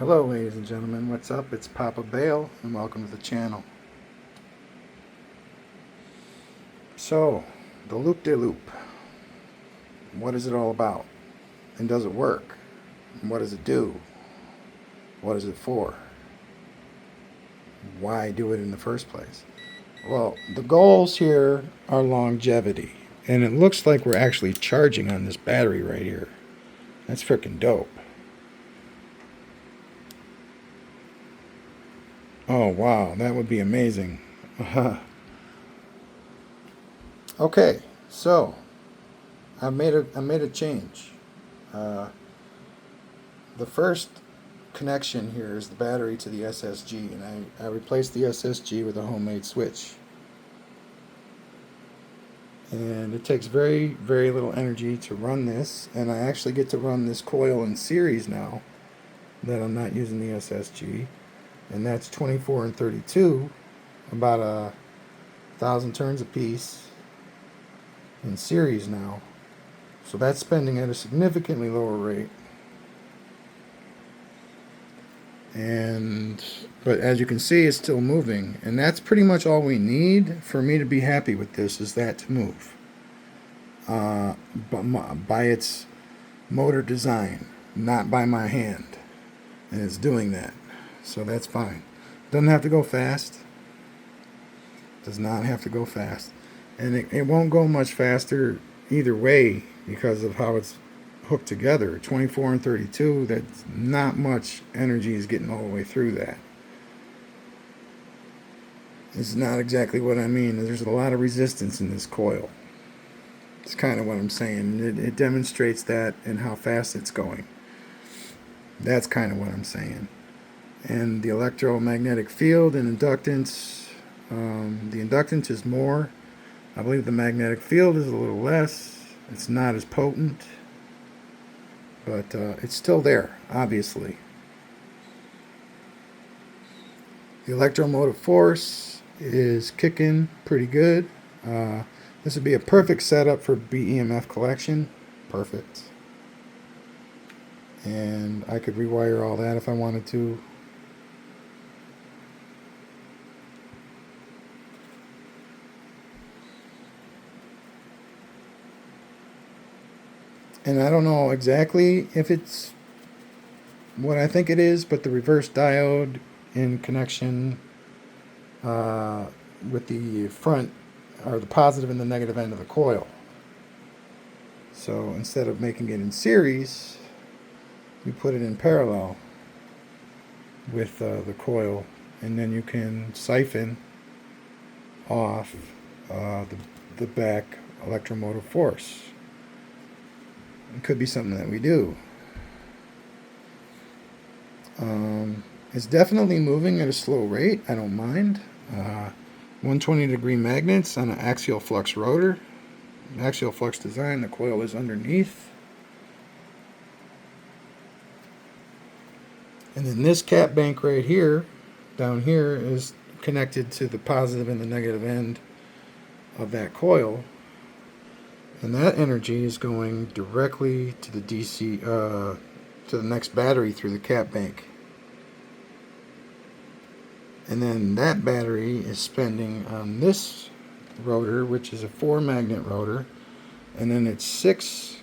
Hello ladies and gentlemen, what's up? It's Papa Bale and welcome to the channel. So, the loop-de-loop. What is it all about? And does it work? And what does it do? What is it for? Why do it in the first place? Well, the goals here are longevity. And it looks like we're actually charging on this battery right here. That's freaking dope. Oh wow, that would be amazing. Okay, so I made a change. Uh, the first connection here is the battery to the SSG, and I replaced the SSG with a homemade switch. And it takes very, very little energy to run this, and I actually get to run this coil in series now that I'm not using the SSG, and that's 24 and 32, about 1,000 turns a piece in series now. So that's spending at a significantly lower rate. But as you can see, it's still moving, and that's pretty much all we need for me to be happy with this, is that to move by its motor design, not by my hand, and it's doing that, so that's fine. Doesn't have to go fast. Does not have to go fast, and it won't go much faster either way because of how it's hooked together. 24 and 32, that's not much energy is getting all the way through that. It's not exactly what I mean. There's a lot of resistance in this coil. It's kind of what I'm saying. It demonstrates that in how fast it's going. That's kind of what I'm saying. And the electromagnetic field and inductance, the inductance is more. I believe the magnetic field is a little less. It's not as potent, but it's still there, obviously. The electromotive force is kicking pretty good. This would be a perfect setup for BEMF collection. Perfect. And I could rewire all that if I wanted to. And I don't know exactly if it's what I think it is, but the reverse diode in connection with the front, or the positive and the negative end of the coil. So instead of making it in series, you put it in parallel with the coil, and then you can siphon off the back electromotive force. It could be something that we do. It's definitely moving at a slow rate. I don't mind. 120-degree magnets on an axial flux rotor. Axial flux design. The coil is underneath. And then this cap bank right here, down here, is connected to the positive and the negative end of that coil. And that energy is going directly to the DC, to the next battery through the cap bank. And then that battery is spending on this rotor, which is a 4-magnet rotor, and then it's six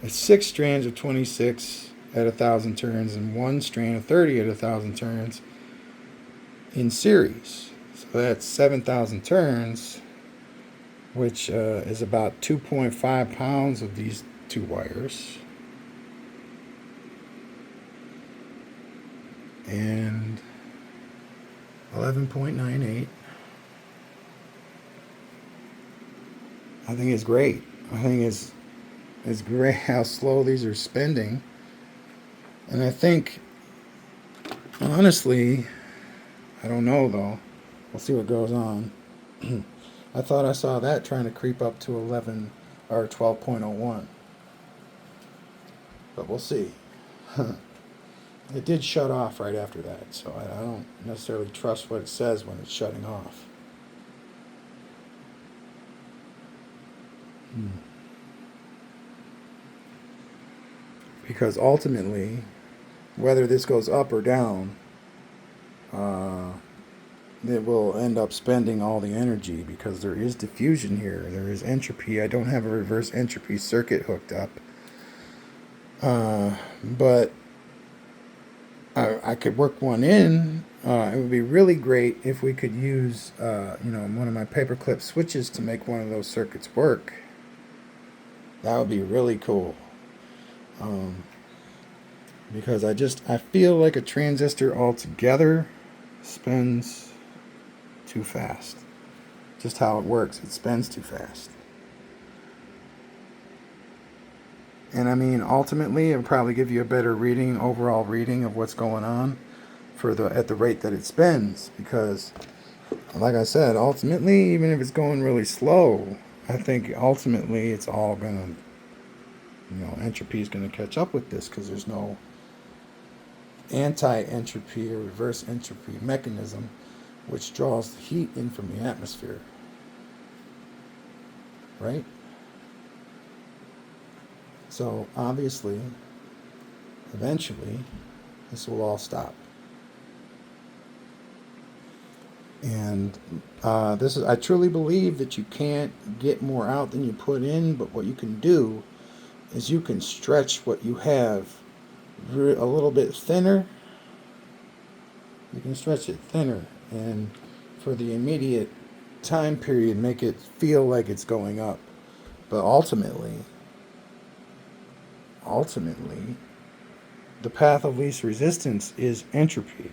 strands of 26 at 1,000 turns and 1 strand of 30 at 1,000 turns in series. So that's 7,000 turns, which is about 2.5 pounds of these two wires. And 11.98. I think it's great. I think it's great how slow these are spending. And I think, honestly, I don't know though. We'll see what goes on. I thought I saw that trying to creep up to 11 or 12.01. But we'll see. It did shut off right after that, so I don't necessarily trust what it says when it's shutting off. Because ultimately, whether this goes up or down, it will end up spending all the energy because there is diffusion here. There is entropy. I don't have a reverse entropy circuit hooked up. But I could work one in. It would be really great if we could use, one of my paperclip switches to make one of those circuits work. That would be really cool. Because I feel like a transistor altogether spins too fast. Just how it works, it spins too fast. And I mean, ultimately, it'll probably give you a better overall reading of what's going on at the rate that it spins. Because, like I said, ultimately, even if it's going really slow, I think ultimately it's all gonna, entropy is gonna catch up with this because there's no anti-entropy or reverse entropy mechanism which draws the heat in from the atmosphere. Right? So obviously, eventually, this will all stop. And I truly believe that you can't get more out than you put in, but what you can do is you can stretch what you have a little bit thinner. You can stretch it thinner, and for the immediate time period, make it feel like it's going up. But ultimately, the path of least resistance is entropy.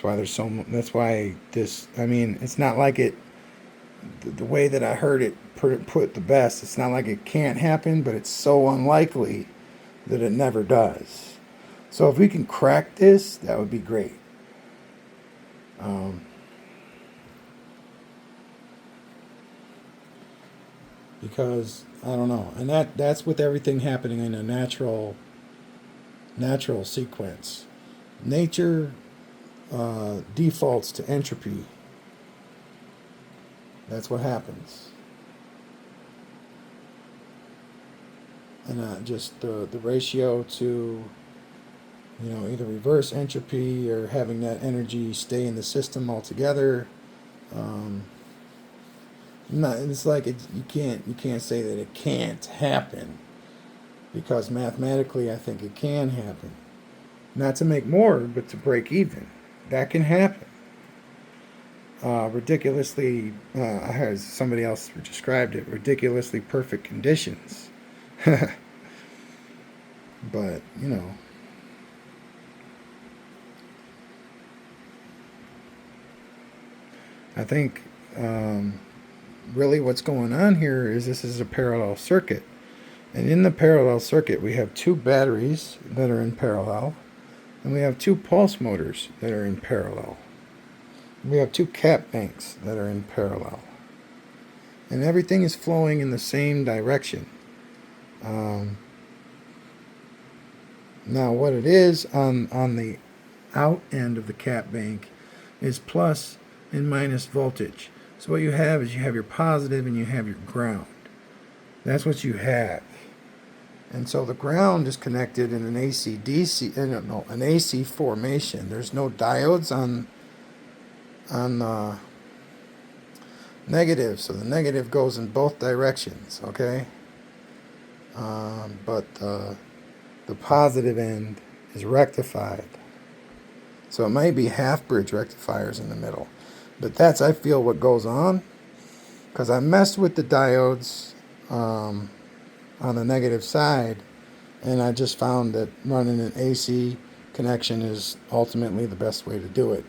That's why this, I mean, it's not like the way that I heard it put the best, it's not like it can't happen, but it's so unlikely that it never does. So if we can crack this, that would be great. Because I don't know, and that's with everything happening in a natural sequence. Nature defaults to entropy. That's what happens. And just the ratio to, either reverse entropy or having that energy stay in the system altogether. It's like you can't say that it can't happen, because mathematically I think it can happen. Not to make more, but to break even. That can happen. Ridiculously, I heard somebody else described it, ridiculously perfect conditions. But, I think really what's going on here is this is a parallel circuit. And in the parallel circuit, we have two batteries that are in parallel, and we have two pulse motors that are in parallel. We have two cap banks that are in parallel. And everything is flowing in the same direction. Now what it is on the out end of the cap bank is plus and minus voltage. So what you have is you have your positive and you have your ground. That's what you have. And so the ground is connected in an an AC formation. There's no diodes on negative, so the negative goes in both directions, okay? But the positive end is rectified. So it might be half bridge rectifiers in the middle. But that's, I feel, what goes on. Because I messed with the diodes on the negative side, and I just found that running an AC connection is ultimately the best way to do it.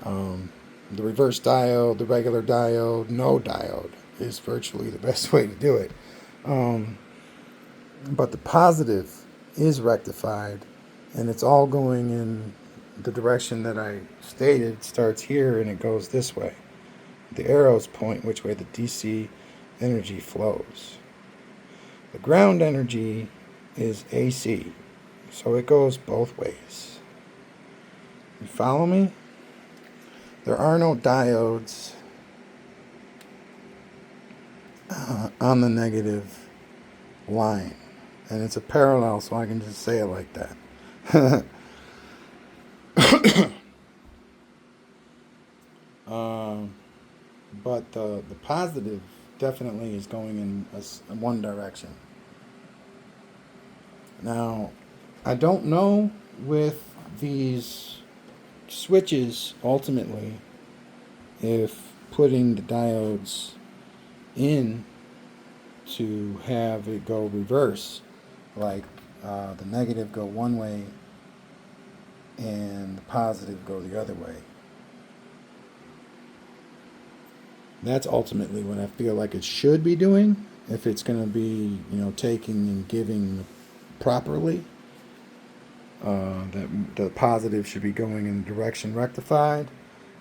The reverse diode, the regular diode, no diode is virtually the best way to do it. But the positive is rectified, and it's all going in the direction that I stated. It starts here and it goes this way. The arrows point which way the DC energy flows. The ground energy is AC, so it goes both ways. You follow me? There are no diodes on the negative line. And it's a parallel, so I can just say it like that. um, but the positive definitely is going in one direction. Now, I don't know with these switches ultimately if putting the diodes in to have it go reverse, like the negative go one way and the positive go the other way. That's ultimately what I feel like it should be doing. If it's going to be, taking and giving properly, that the positive should be going in the direction rectified,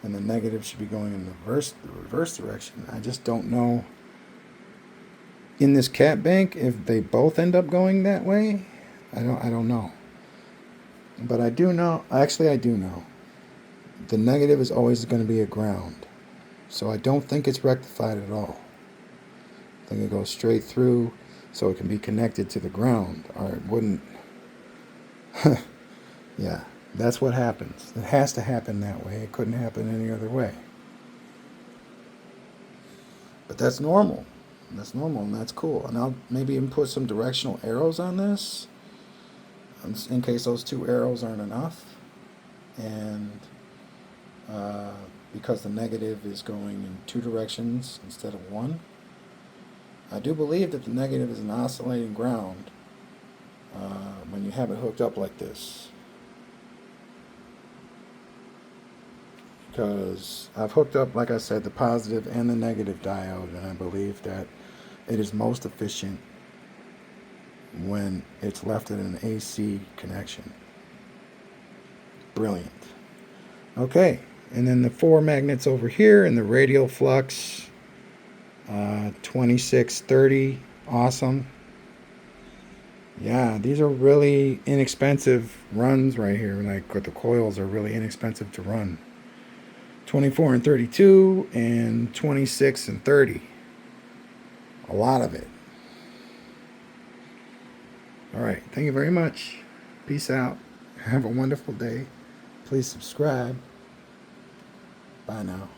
and the negative should be going in the reverse direction. I just don't know in this cat bank if they both end up going that way. I don't know. But I do know, actually I do know. The negative is always going to be a ground. So I don't think it's rectified at all. I think it goes straight through so it can be connected to the ground, or it wouldn't. Yeah, that's what happens. It has to happen that way. It couldn't happen any other way. But that's normal. That's normal and that's cool. And I'll maybe even put some directional arrows on this in case those two arrows aren't enough. And because the negative is going in two directions instead of one. I do believe that the negative is an oscillating ground when you have it hooked up like this. Because I've hooked up, like I said, the positive and the negative diode, and I believe that it is most efficient when it's left in an AC connection. Brilliant. Okay, and then the 4 magnets over here and the radial flux 2630. Awesome. Yeah, these are really inexpensive runs right here. Like, the coils are really inexpensive to run. 24 and 32 and 26 and 30. A lot of it. All right. Thank you very much. Peace out. Have a wonderful day. Please subscribe. Bye now.